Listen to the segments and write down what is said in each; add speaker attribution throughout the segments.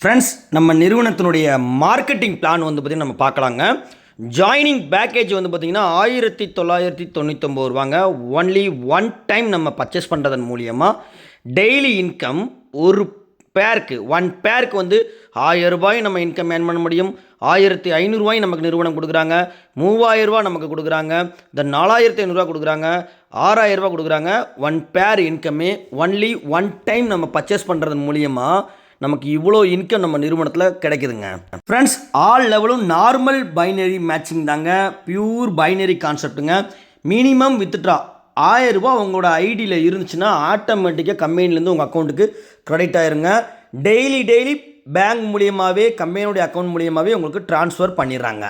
Speaker 1: Friends, நம்ம நிறுவனத்தினுடைய marketing plan வந்து பார்த்திங்கன்னா நம்ம பார்க்கலாங்க. ஜாயினிங் பேக்கேஜ் வந்து பார்த்திங்கன்னா ரூ. 1999 ஒன்லி ஒன் டைம் நம்ம பர்ச்சேஸ் பண்ணுறதன் மூலியமாக டெய்லி இன்கம் ஒரு பேருக்கு வந்து ரூ. 1000 நம்ம இன்கம் ஏர்ன் பண்ண முடியும். 1500 நமக்கு நிறுவனம் கொடுக்குறாங்க. 3000 நமக்கு கொடுக்குறாங்க. இந்த 4500 கொடுக்குறாங்க. 6000 கொடுக்குறாங்க. ஒன் பேர் இன்கமே ஒன்லி ஒன் டைம் நம்ம பர்ச்சேஸ் பண்ணுறதன் மூலியமாக நமக்கு இவ்வளோ இன்கம் நம்ம நிறுவனத்தில் கிடைக்குதுங்க. ஃப்ரெண்ட்ஸ், ஆல் லெவலும் நார்மல் பைனரி மேட்சிங் தாங்க. பியூர் பைனரி கான்செப்ட்டுங்க. மினிமம் வித்ட்ரா ரூ. 1000 உங்களோட ஐடியில் இருந்துச்சுன்னா ஆட்டோமேட்டிக்காக கம்பெனிலேருந்து உங்கள் அக்கௌண்ட்டுக்கு கிரெடிட் ஆயிருங்க. டெய்லி பேங்க் மூலியமாகவே கம்பெனியோடைய அக்கௌண்ட் மூலியமாகவே உங்களுக்கு ட்ரான்ஸ்ஃபர் பண்ணிடுறாங்க.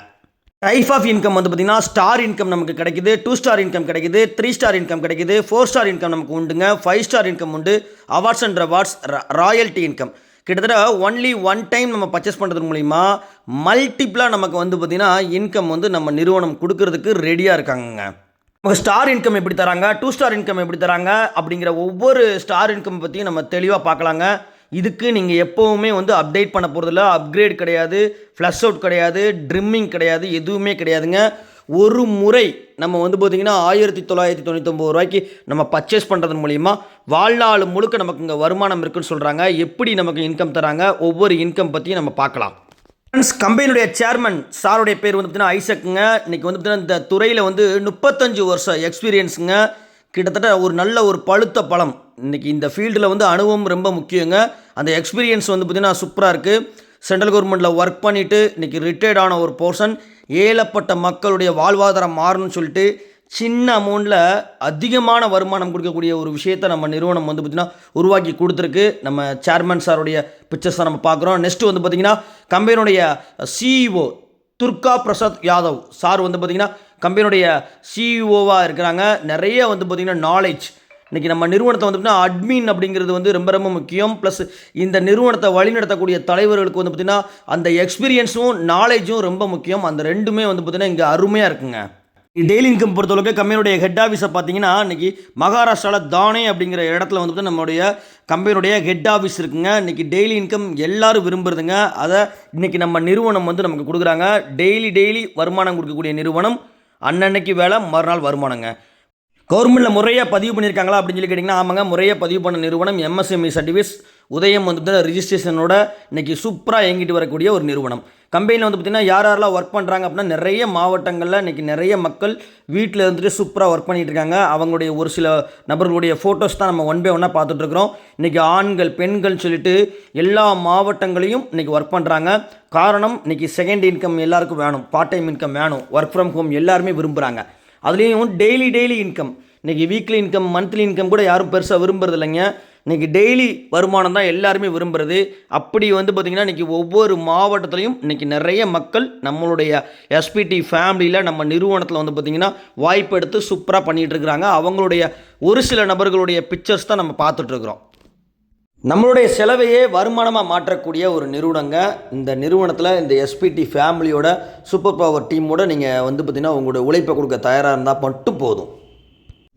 Speaker 1: டைப் ஆஃப் இன்கம் வந்து பார்த்திங்கன்னா ஸ்டார் இன்கம் நமக்கு கிடைக்குது, 2 ஸ்டார் இன்கம் கிடைக்குது, 3 ஸ்டார் இன்கம் கிடைக்குது, 4 ஸ்டார் இன்கம் நமக்கு உண்டுங்க, 5 ஸ்டார் இன்கம் உண்டு, awards and rewards, royalty income. கிட்டத்தட்ட ஒன்லி ஒன் டைம் நம்ம பர்ச்சேஸ் பண்ணுறது மூலிமா மல்டிப்ளாக நமக்கு வந்து பார்த்திங்கன்னா இன்கம் வந்து நம்ம நிறுவனம் கொடுக்கறதுக்கு ரெடியாக இருக்காங்க. நமக்கு ஸ்டார் இன்கம் எப்படி தராங்க, 2 ஸ்டார் இன்கம் எப்படி தராங்க அப்படிங்கிற ஒவ்வொரு ஸ்டார் இன்கம் பற்றியும் நம்ம தெளிவாக பார்க்கலாங்க. இதுக்கு நீங்கள் எப்போவுமே வந்து அப்டேட் பண்ண போகிறதில்ல. அப்கிரேட் கிடையாது, ஃப்ளஷ் அவுட் கிடையாது, ட்ரிம்மிங் கிடையாது, எதுவுமே கிடையாதுங்க. ஒரு முறை நம்ம வந்து பார்த்திங்கன்னா ரூ. 1999 நம்ம பர்ச்சேஸ் பண்ணுறது மூலிமா வாழ்நாள் முழுக்க நமக்கு இங்கே வருமானம் இருக்குன்னு சொல்கிறாங்க. எப்படி நமக்கு இன்கம் தராங்க, ஒவ்வொரு இன்கம் பற்றியும் நம்ம பார்க்கலாம். ஃப்ரெண்ட்ஸ், கம்பெனியுடைய சேர்மன் சாருடைய பேர் வந்து பார்த்திங்கன்னா ஐசக்குங்க. இன்றைக்கி வந்து பார்த்திங்கன்னா இந்த துறையில் வந்து 35 வருஷம் எக்ஸ்பீரியன்ஸுங்க. கிட்டத்தட்ட ஒரு நல்ல ஒரு பழுத்த பழம். இன்றைக்கி இந்த ஃபீல்டில் வந்து அனுபவம் ரொம்ப முக்கியங்க. அந்த எக்ஸ்பீரியன்ஸ் வந்து பார்த்திங்கன்னா சூப்பராக இருக்குது. சென்ட்ரல் கவர்மெண்ட்டில் ஒர்க் பண்ணிவிட்டு இன்றைக்கி ரிட்டையர்ட் ஆன ஒரு பர்சன். ஏழப்பட்ட மக்களுடைய வாழ்வாதாரம் மாறணும்னு சொல்லிட்டு சின்ன அமௌண்ட்டில் அதிகமான வருமானம் கொடுக்கக்கூடிய ஒரு விஷயத்தை நம்ம நிறுவனம் வந்து பார்த்திங்கன்னா உருவாக்கி கொடுத்துருக்கு. நம்ம சேர்மன் சாருடைய பிக்சர்ஸை நம்ம பார்க்குறோம். நெக்ஸ்ட்டு வந்து பார்த்திங்கன்னா கம்பெனியுடைய சிஇஓ துர்கா பிரசாத் யாதவ் சார் வந்து பார்த்திங்கன்னா கம்பெனியுடைய சிஇஓவாக இருக்கிறாங்க. நிறைய வந்து பார்த்திங்கன்னா நாலேஜ். இன்றைக்கி நம்ம நிறுவனத்தை வந்து பார்த்திங்கன்னா அட்மின் அப்படிங்கிறது வந்து ரொம்ப ரொம்ப முக்கியம். ப்ளஸ் இந்த நிறுவனத்தை வழிநடத்தக்கூடிய தலைவர்களுக்கு வந்து பார்த்திங்கன்னா அந்த எக்ஸ்பீரியன்ஸும் நாலேஜும் ரொம்ப முக்கியம். அந்த ரெண்டுமே வந்து பார்த்திங்கன்னா இங்கே அருமையாக இருக்குங்க. டெய்லி இன்கம் பொறுத்தளவுக்கு கம்பெனியுடைய ஹெட் ஆஃபீஸை பார்த்தீங்கன்னா இன்றைக்கி மகாராஷ்டிராவில் தானே அப்படிங்கிற இடத்துல வந்து நம்மளுடைய கம்பெனியுடைய ஹெட் ஆஃபீஸ் இருக்குங்க. இன்றைக்கி டெய்லி இன்கம் எல்லோரும் விரும்புறதுங்க. அதை இன்றைக்கி நம்ம நிறுவனம் வந்து நமக்கு கொடுக்குறாங்க. டெய்லி வருமானம் கொடுக்கக்கூடிய நிறுவனம். அன்னன்னைக்கு வேலை, மறுநாள் வருமானங்க. கவர்மெண்ட்டில் முறையாக பதிவு பண்ணியிருக்காங்களா அப்படின்னு சொல்லி கேட்டிங்கன்னா ஆமாங்க, முறையாக பதிவு பண்ண நிறுவனம். எம்எஸ்எம்இ சர்டிஃபிகேட்ஸ் உதயம் வந்து ரிஜிஸ்ட்ரேஷனோட இன்றைக்கி சூப்பராக இயங்கிட்டு வரக்கூடிய ஒரு நிறுவனம். கம்பெனியில் வந்து பார்த்திங்கன்னா யாரெல்லாம் ஒர்க் பண்ணுறாங்க அப்படின்னா நிறைய மாவட்டங்களில் இன்றைக்கி நிறைய மக்கள் வீட்டில் இருந்துட்டு சூப்பராக ஒர்க் பண்ணிகிட்டு இருக்காங்க. அவங்களுடைய ஒரு சில நபர்களுடைய ஃபோட்டோஸ் தான் நம்ம ஒன் பை ஒன்னாக பார்த்துட்ருக்குறோம். இன்றைக்கி ஆண்கள் பெண்கள் சொல்லிட்டு எல்லா மாவட்டங்களையும் இன்றைக்கி ஒர்க் பண்ணுறாங்க. காரணம், இன்றைக்கி செகண்ட் இன்கம் எல்லாருக்கும் வேணும், பார்ட் டைம் இன்கம் வேணும், ஒர்க் ஃப்ரம் ஹோம் எல்லாருமே விரும்புகிறாங்க. அதுலேயும் டெய்லி இன்கம். இன்றைக்கி வீக்லி இன்கம், மந்த்லி இன்கம் கூட யாரும் பெருசாக விரும்புறது இல்லைங்க. இன்றைக்கி டெய்லி வருமானம் தான் எல்லாருமே விரும்புகிறது. அப்படி வந்து பார்த்திங்கன்னா இன்றைக்கி ஒவ்வொரு மாவட்டத்துலையும் இன்றைக்கி நிறைய மக்கள் நம்மளுடைய எஸ்பிடி ஃபேமிலியில் நம்ம நிறுவனத்தில் வந்து பார்த்திங்கன்னா வாய்ப்பு எடுத்து சூப்பராக பண்ணிகிட்டு இருக்கிறாங்க. அவங்களுடைய ஒரு சில நபர்களுடைய பிக்சர்ஸ் தான் நம்ம பார்த்துட்ருக்குறோம். நம்மளுடைய செலவையே வருமானமாக மாற்றக்கூடிய ஒரு நிறுவனங்க இந்த நிறுவனத்தில். இந்த எஸ்பிடி ஃபேமிலியோட சூப்பர் பவர் டீமோட நீங்கள் வந்து பார்த்திங்கன்னா உங்களுடைய உழைப்பை கொடுக்க தயாராக இருந்தால் மட்டும் போதும்.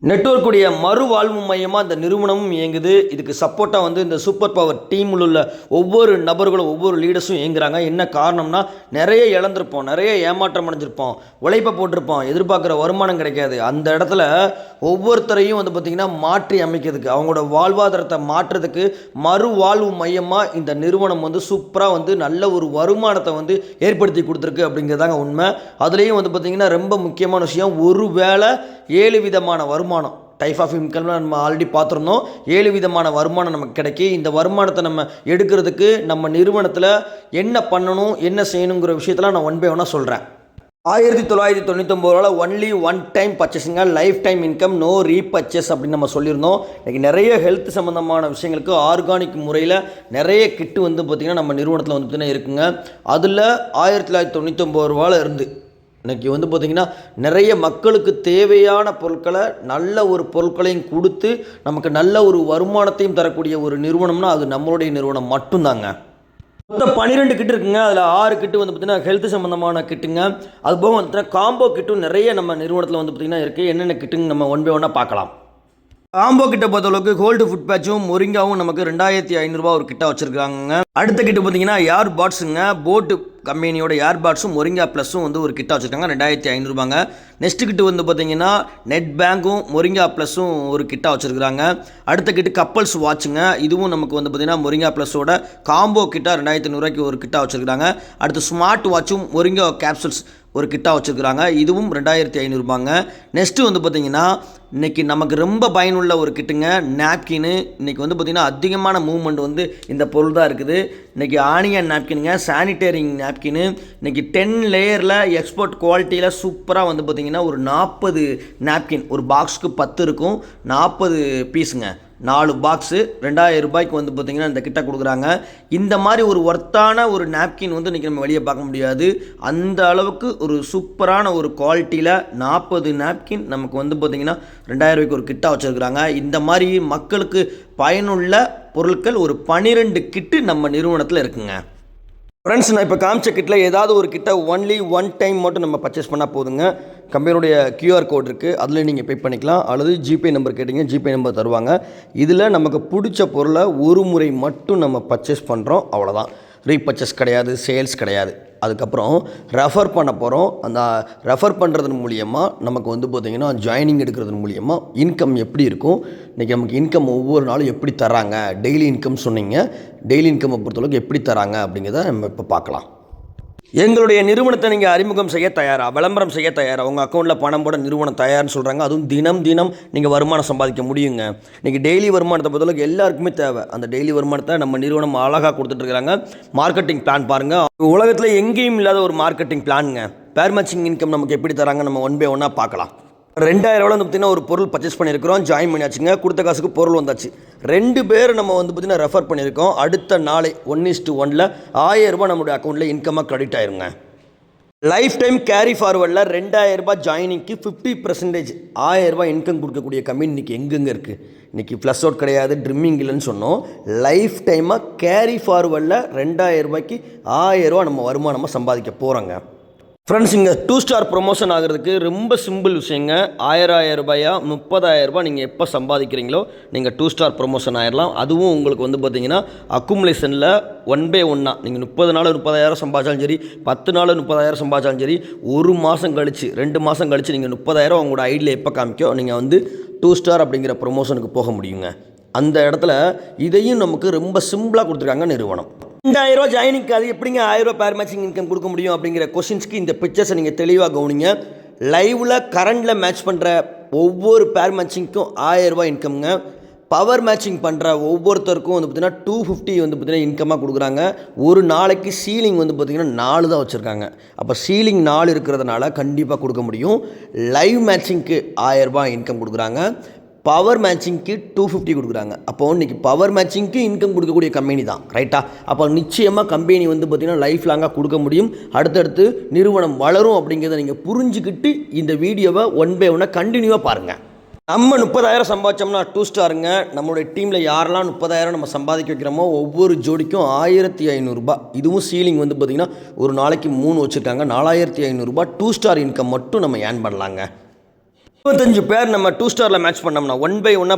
Speaker 1: நெட்வொர்க்குடைய மறுவாழ்வு மையமாக இந்த நிறுவனமும் இயங்குது. இதுக்கு சப்போர்ட்டாக வந்து இந்த சூப்பர் பவர் டீமில் உள்ள ஒவ்வொரு நபர்களும் ஒவ்வொரு லீடர்ஸும் இயங்குறாங்க. என்ன காரணம்னா, நிறைய இழந்திருப்போம், நிறைய ஏமாற்றம் அடைஞ்சிருப்போம், உழைப்பை போட்டிருப்போம், எதிர்பார்க்குற வருமானம் கிடைக்காது. அந்த இடத்துல ஒவ்வொருத்தரையும் வந்து பார்த்திங்கன்னா மாற்றி அமைக்கிறதுக்கு, அவங்களோட வாழ்வாதாரத்தை மாற்றுறதுக்கு மறுவாழ்வு மையமாக இந்த நிறுவனம் வந்து சூப்பராக வந்து நல்ல ஒரு வருமானத்தை வந்து ஏற்படுத்தி கொடுத்துருக்கு அப்படிங்கிறதாங்க உண்மை. அதுலேயும் வந்து பார்த்திங்கன்னா ரொம்ப முக்கியமான விஷயம், ஒரு வேளை 7 விதமான வருமானம் டைப் ஆஃப் இன்கம் நம்ம ஆல்ரெடி பார்த்துருந்தோம். 7 விதமான வருமானம் நமக்கு கிடைக்கி. இந்த வருமானத்தை நம்ம எடுக்கிறதுக்கு நம்ம நிறுவனத்தில் என்ன பண்ணணும், என்ன செய்யணுங்கிற விஷயத்தெல்லாம் நான் ஒன் பை ஒன்னாக சொல்கிறேன். 1999 ஒன்லி ஒன் டைம் பர்ச்சேஸுங்க, lifetime income, no repurchase அப்படின்னு நம்ம சொல்லியிருந்தோம். இன்றைக்கி நிறைய ஹெல்த் சம்மந்தமான விஷயங்களுக்கு ஆர்கானிக் முறையில் நிறைய கிட்டு வந்து பார்த்திங்கன்னா நம்ம நிறுவனத்தில் வந்து பார்த்திங்கன்னா இருக்குங்க. அதில் 1999 இருந்து இன்றைக்கி வந்து பார்த்திங்கன்னா நிறைய மக்களுக்கு தேவையான பொருட்களை, நல்ல ஒரு பொருட்களையும் கொடுத்து நமக்கு நல்ல ஒரு வருமானத்தையும் தரக்கூடிய ஒரு நிறுவனம்னா அது நம்மளுடைய நிறுவனம் மட்டும்தாங்க. மொத்தம் 12 கிட்டு இருக்குங்க. அதில் 6 கிட்டு வந்து பார்த்திங்கன்னா ஹெல்த் சம்மந்தமான கிட்டுங்க. அதுபோக வந்து காம்போ கிட்டும் நிறைய நம்ம நிறுவனத்தில் வந்து பார்த்திங்கன்னா இருக்குது. என்னென்ன கிட்டுங்க நம்ம ஒன் பை ஒன்னாக பார்க்கலாம். காம்போ கிட்ட பொறுத்தளவுக்கு கோல்டு ஃபுட் பேட்சும் மொரிங்காவும் நமக்கு 2500 ஒரு கிட்ட வச்சுருக்காங்க. அடுத்த கிட்ட பார்த்தீங்கன்னா ஏர் பாட்ஸுங்க. போட்டு கம்பெனியோட ஏர் பாட்ஸும் மொரிங்கா ப்ளஸும் வந்து ஒரு கிட்ட வச்சுருக்காங்க 2500. நெக்ஸ்ட் கிட்ட வந்து பார்த்தீங்கன்னா நெட் பேங்கும் மொரிங்கா ப்ளஸும் ஒரு கிட்ட வச்சுருக்காங்க. அடுத்த கிட்ட கப்பல்ஸ் வாட்சுங்க. இதுவும் நமக்கு வந்து பார்த்தீங்கன்னா மொரிங்கா ப்ளஸோட காம்போ கிட்ட 2500 ஒரு கிட்ட வச்சுருக்காங்க. அடுத்து ஸ்மார்ட் வாட்சும் மொரிங்கா கேப்சூல்ஸ் ஒரு கிட்ட வச்சுருக்குறாங்க. இதுவும் 2500. நெக்ஸ்ட்டு வந்து பார்த்திங்கன்னா இன்றைக்கி நமக்கு ரொம்ப பயனுள்ள ஒரு கிட்டுங்க நாப்கின்னு. இன்றைக்கி வந்து பார்த்திங்கன்னா அதிகமான மூவ்மெண்ட் வந்து இந்த பொருள் தான் இருக்குது. இன்றைக்கி ஆனியன் நாப்கினுங்க, சானிடரிங் நாப்கின்னு. இன்றைக்கி 10 லேயரில் எக்ஸ்போர்ட் குவாலிட்டியில் சூப்பராக வந்து பார்த்திங்கன்னா ஒரு 40 நாப்கின், ஒரு பாக்ஸுக்கு 10 இருக்கும், 40 பீஸுங்க, 4 பாக்ஸு 2000 வந்து பார்த்திங்கன்னா இந்த கிட்ட கொடுக்குறாங்க. இந்த மாதிரி ஒரு ஒர்த்தான ஒரு நாப்கின் வந்து இன்றைக்கி நம்ம வெளியே பார்க்க முடியாது. அந்த அளவுக்கு ஒரு சூப்பரான ஒரு குவாலிட்டியில் 40 நாப்கின் நமக்கு வந்து பார்த்திங்கன்னா 2000 ஒரு கிட்ட வச்சுருக்குறாங்க. இந்த மாதிரி மக்களுக்கு பயனுள்ள பொருட்கள் ஒரு 12 கிட்டு நம்ம நிறுவனத்தில் இருக்குங்க. ஃப்ரெண்ட்ஸ், நான் இப்போ காமிச்ச கிட்டில் ஏதாவது ஒரு கிட்ட ஒன்லி ஒன் டைம் மட்டும் நம்ம பர்ச்சேஸ் பண்ணால் போதுங்க. கம்பெனியுடைய கியூஆர் கோட் இருக்குது, அதில் நீங்கள் பே பண்ணிக்கலாம். அல்லது ஜிபே நம்பர் கேட்டிங்க, ஜிபே நம்பர் தருவாங்க. இதில் நமக்கு பிடிச்ச பொருளை ஒரு முறை மட்டும் நம்ம பர்ச்சேஸ் பண்ணுறோம், அவ்வளோதான். ரீபர்ச்சேஸ் கிடையாது, சேல்ஸ் கிடையாது. அதுக்கப்புறம் ரெஃபர் பண்ண போகிறோம். அந்த ரெஃபர் பண்ணுறதன் மூலியமாக நமக்கு வந்து பார்த்திங்கன்னா ஜாயினிங் எடுக்கிறது மூலியமாக இன்கம் எப்படி இருக்கும், இன்றைக்கி நமக்கு இன்கம் ஒவ்வொரு நாளும் எப்படி தராங்க, டெய்லி இன்கம் சொன்னீங்க, டெய்லி இன்கம்மை பொறுத்தளவுக்கு எப்படி தராங்க அப்படிங்கிறத நம்ம இப்போ பார்க்கலாம். எங்களுடைய நிறுவனத்தை நீங்கள் அறிமுகம் செய்ய தயாரா, விளம்பரம் செய்ய தயாரா, உங்கள் அக்கௌண்ட்டில் பணம் போட நிறுவனம் தயார்னு சொல்கிறாங்க. அதுவும் தினம் நீங்கள் வருமானம் சம்பாதிக்க முடியுங்க. இன்றைக்கி டெய்லி வருமானத்தை பொறுத்தளவுக்கு எல்லாருக்குமே தேவை. அந்த டெய்லி வருமானத்தை நம்ம நிறுவனம் அழகாக கொடுத்துட்ருக்காங்க. மார்க்கெட்டிங் பிளான் பாருங்கள், உலகத்தில் எங்கேயும் இல்லாத ஒரு மார்க்கெட்டிங் பிளானுங்க. பேர் மேட்சிங் இன்கம் நமக்கு எப்படி தராங்க நம்ம ஒன் பை ஒன்னாக பார்க்கலாம். 2000 வந்து பார்த்திங்கன்னா ஒரு பொருள் பர்ச்சேஸ் பண்ணியிருக்கிறோம், ஜாயின் பண்ணியாச்சுங்க, கொடுத்த காசுக்கு பொருள் வந்தாச்சு. 2 பேர் நம்ம வந்து பார்த்திங்கன்னா ரெஃபர் பண்ணியிருக்கோம். அடுத்த நாளை 1:1 1000 நம்மளுடைய அக்கௌண்ட்டில் இன்கமாக கிரெடிட் ஆயிருங்க. லைஃப் டைம் கேரி ஃபார்வர்டில் 2000 ஜாயினிங்க்கு 50% 1000 இன்கம் கொடுக்கக்கூடிய கம்பெனி இன்றைக்கி எங்கெங்கே இருக்குது? இன்றைக்கி ப்ளஸ் அவுட் கிடையாது, ட்ரிம்மிங் இல்லைன்னு சொன்னோம். லைஃப் டைமாக கேரி ஃபார்வர்டில் 2000 1000 நம்ம வருமானமாக சம்பாதிக்க போகிறோங்க. ஃப்ரெண்ட்ஸ், இங்கே 2 ஸ்டார் ப்ரொமோஷன் ஆகிறதுக்கு ரொம்ப சிம்பிள் விஷயங்க. 1000 ரூபாயா 30,000 நீங்கள் எப்போ சம்பாதிக்கிறீங்களோ நீங்கள் 2 ஸ்டார் ப்ரொமோஷன் ஆயிடலாம். அதுவும் உங்களுக்கு வந்து பார்த்தீங்கன்னா அக்குமுலேஷனில் 1 by 1 நீங்கள் 30 நாள் 30,000 சம்பாதிச்சாலும் சரி, 10 நாள் 30,000 சம்பாதிச்சாலும் சரி, 1 மாதம் கழிச்சு 2 மாதம் கழிச்சு நீங்கள் 30,000 உங்களோட ஐடியில் எப்போ காமிக்கோ நீங்கள் வந்து 2 ஸ்டார் அப்படிங்கிற ப்ரொமோஷனுக்கு போக முடியுங்க. அந்த இடத்துல இதையும் நமக்கு ரொம்ப சிம்பிளாக கொடுத்துருக்காங்க நிறுவனம். 2000 ஜாயினிங்க்கு அது எப்படிங்க 1000 பேர் மேட்சிங் இன்கம் கொடுக்க முடியும் அப்படிங்கிற கொஷின்ஸ்க்கு இந்த பிக்சர்ஸை நீங்கள் தெளிவாக கவனிங்க. லைவில் கரண்டில் மேட்ச் பண்ணுற ஒவ்வொரு பேர் மேட்சிங்க்கும் 1000 இன்கம்ங்க. பவர் மேட்சிங் பண்ணுற ஒவ்வொருத்தருக்கும் வந்து பார்த்திங்கன்னா 250 வந்து பார்த்திங்கன்னா இன்கமாக கொடுக்குறாங்க. ஒரு நாளைக்கு சீலிங் வந்து பார்த்திங்கன்னா 4 தான் வச்சுருக்காங்க. அப்போ சீலிங் 4 இருக்கிறதுனால கண்டிப்பாக கொடுக்க முடியும். லைவ் மேட்சிங்க்கு 1000 இன்கம் கொடுக்குறாங்க. பவர் மேட்சிங்க்கு 250 கொடுக்குறாங்க. அப்போது இன்றைக்கி பவர் மேட்சிங்க்கு இன்கம் கொடுக்கக்கூடிய கம்பெனி தான், ரைட்டா? அப்போ நிச்சயமாக கம்பெனி வந்து பார்த்திங்கன்னா லைஃப் லாங்காக கொடுக்க முடியும். அடுத்தடுத்து நிறுவனம் வளரும் அப்படிங்கிறத நீங்கள் புரிஞ்சுக்கிட்டு இந்த வீடியோவை 1 by 1 கண்டினியூவாக பாருங்கள். நம்ம 30,000 சம்பாதிச்சோம்னா 2 ஸ்டாருங்க. நம்மளுடைய டீமில் யாரெல்லாம் 30,000 நம்ம சம்பாதிக்க வைக்கிறோமோ ஒவ்வொரு ஜோடிக்கும் 1500 இதுவும் சீலிங் வந்து பார்த்திங்கன்னா ஒரு நாளைக்கு 3 வச்சுருக்காங்க. 4500 2 ஸ்டார் இன்கம் மட்டும் நம்ம ஏர்ன் பண்ணலாங்க. 25 பேர் நம்ம 2 ஸ்டாரில் மேட்ச் பண்ணோம்னா 1 by 1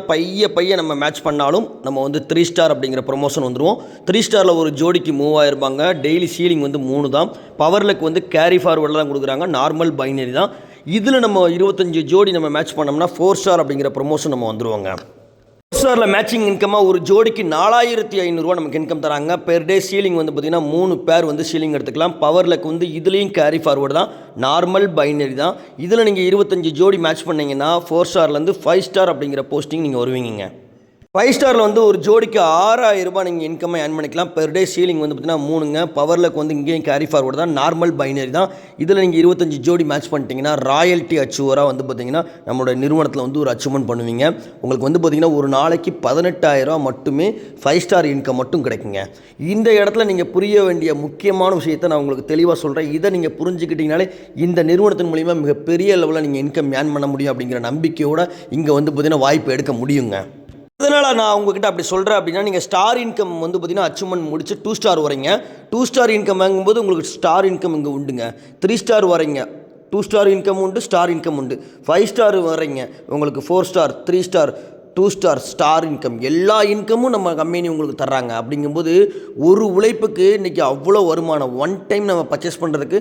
Speaker 1: பைய நம்ம மேட்ச் பண்ணாலும் நம்ம வந்து 3 ஸ்டார் அப்படிங்கிற ப்ரொமோஷன் வந்துடுவோம். 3 ஸ்டாரில் ஒரு ஜோடிக்கு 3000 டெய்லி சீலிங் வந்து 3 தான். பவர்லுக்கு வந்து கேரி ஃபார்வர்டில் தான் கொடுக்குறாங்க, நார்மல் பைனரி தான். இதில் நம்ம 25 ஜோடி நம்ம மேட்ச் பண்ணோம்னா 4 ஸ்டார் அப்படிங்கிற ப்ரொமோஷன் நம்ம வந்துடுவோங்க. 4 ஸ்டாரில் மேட்சிங் இன்கமாக ஒரு ஜோடிக்கு 4500 நமக்கு இன்கம் தராங்க. பெர் டே சீலிங் வந்து பார்த்திங்கன்னா 3 பேர் வந்து சீலிங் எடுத்துக்கலாம். பவர்லுக்கு வந்து இதுலேயும் கேரி ஃபார்வர்டு தான், நார்மல் பைனரி தான். இதில் நீங்கள் 25 ஜோடி மேட்ச் பண்ணிங்கன்னா 4 ஸ்டார்லேருந்து 5 ஸ்டார் அப்படிங்கிற போஸ்டிங் நீங்கள் வருவீங்க. 5 ஸ்டாரில் வந்து ஒரு ஜோடிக்கு 6000 நீங்கள் இன்கம்மை ஏர்ன் பண்ணிக்கலாம். பெர் டே சீலிங் வந்து பார்த்திங்கன்னா 3ங்க. பவர்லுக்கு வந்து இங்கேயும் கேரி ஃபார்வர்டு தான், நார்மல் பைனரி தான். இதில் நீங்கள் 25 ஜோடி மேட்ச் பண்ணிட்டீங்கன்னா ராயல்ட்டி அச்சீவராக வந்து பார்த்திங்கன்னா நம்மளோட நிறுவனத்தில் வந்து ஒரு அச்சீவ்மெண்ட் பண்ணுவீங்க. உங்களுக்கு வந்து பார்த்திங்கன்னா ஒரு நாளைக்கு 18,000 மட்டுமே 5 ஸ்டார் இன்கம் மட்டும் கிடைக்குங்க. இந்த இடத்துல நீங்கள் புரிய வேண்டிய முக்கியமான விஷயத்தை நான் உங்களுக்கு தெளிவாக சொல்கிறேன். இதை நீங்கள் புரிஞ்சுக்கிட்டீங்கனாலே இந்த நிறுவனத்தின் மூலிமா மிகப்பெரிய லெவலில் நீங்கள் இன்கம் ஏர்ன் பண்ண முடியும் அப்படிங்கிற நம்பிக்கையோடு இங்கே வந்து பார்த்திங்கன்னா வாய்ப்பு எடுக்க முடியுங்க. இதனால் நான் உங்ககிட்ட அப்படி சொல்கிறேன் அப்படின்னா, நீங்கள் ஸ்டார் இன்கம் வந்து பார்த்திங்கன்னா அச்சீவ்மெண்ட் முடிச்சு 2 ஸ்டார் வரீங்க. 2 ஸ்டார் இன்கம் வாங்கும்போது உங்களுக்கு ஸ்டார் இன்கம் இங்கே உண்டுங்க. 3 ஸ்டார் வரீங்க, 2 ஸ்டார் இன்கம் உண்டு, ஸ்டார் இன்கம் உண்டு. 5 ஸ்டார் வரீங்க, உங்களுக்கு 4 ஸ்டார், 3 ஸ்டார், 2 ஸ்டார் இன்கம் எல்லா இன்கமும் நம்ம கம்பெனி உங்களுக்கு தர்றாங்க. அப்படிங்கும்போது ஒரு உழைப்புக்கு இன்றைக்கி அவ்வளோ வருமானம். ஒன் டைம் நம்ம பர்ச்சேஸ் பண்ணுறதுக்கு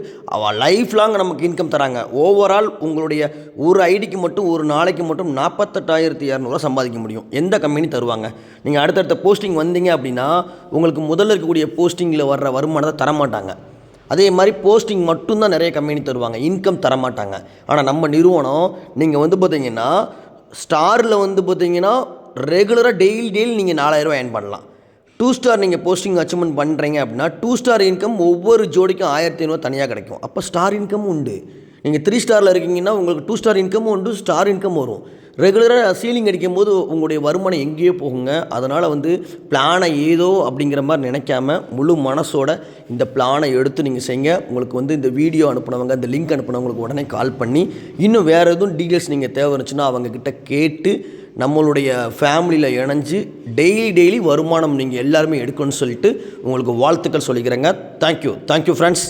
Speaker 1: லைஃப் லாங் நமக்கு இன்கம் தராங்க. ஓவரால் உங்களுடைய ஒரு ஐடிக்கு மட்டும் ஒரு நாளைக்கு மட்டும் 48,200 சம்பாதிக்க முடியும். எந்த கம்பெனி தருவாங்க? நீங்கள் அடுத்தடுத்த போஸ்டிங் வந்தீங்க அப்படின்னா உங்களுக்கு முதல்ல இருக்கக்கூடிய போஸ்டிங்கில் வர்ற வருமானத்தை தரமாட்டாங்க. அதே மாதிரி போஸ்டிங் மட்டும்தான் நிறைய கம்பெனி தருவாங்க, இன்கம் தரமாட்டாங்க. ஆனால் நம்ம நிறுவனம் நீங்கள் வந்து பார்த்தீங்கன்னா ஸ்டாரில் வந்து பார்த்தீங்கன்னா ரெகுலராக டெய்லி நீங்கள் 4,000 ஏர்ன் பண்ணலாம். 2 ஸ்டார் நீங்கள் போஸ்டிங் அச்சீவ்மெண்ட் பண்ணுறீங்க அப்படின்னா 2 ஸ்டார் இன்கம் ஒவ்வொரு ஜோடிக்கும் 1,500 தனியாக கிடைக்கும். அப்போ ஸ்டார் இன்கமும் உண்டு. நீங்கள் 3 ஸ்டாரில் இருக்கீங்கன்னா உங்களுக்கு 2 ஸ்டார் இன்கமும் உண்டு, ஸ்டார் இன்கம் வரும். ரெகுலராக சீலிங் அடிக்கும்போது உங்களுடைய வருமானம் எங்கேயோ போகுங்க. அதனால் வந்து பிளானை ஏதோ அப்படிங்கிற மாதிரி நினைக்காம முழு மனசோட இந்த பிளானை எடுத்து நீங்கள் செய்யுங்க. உங்களுக்கு வந்து இந்த வீடியோ அனுப்புனவங்க, இந்த லிங்க் அனுப்புனவங்களுக்கு உடனே கால் பண்ணி இன்னும் வேறு எதுவும் டீட்டெயில்ஸ் நீங்கள் தேவை இருந்துச்சுன்னா அவங்கக்கிட்ட கேட்டு நம்மளுடைய ஃபேமிலியில் இணைஞ்சு டெய்லி வருமானம் நீங்கள் எல்லாருமே எடுக்கணும்னு சொல்லிட்டு உங்களுக்கு வாழ்த்துக்கள் சொல்லிக்கிறேங்க. Thank you friends.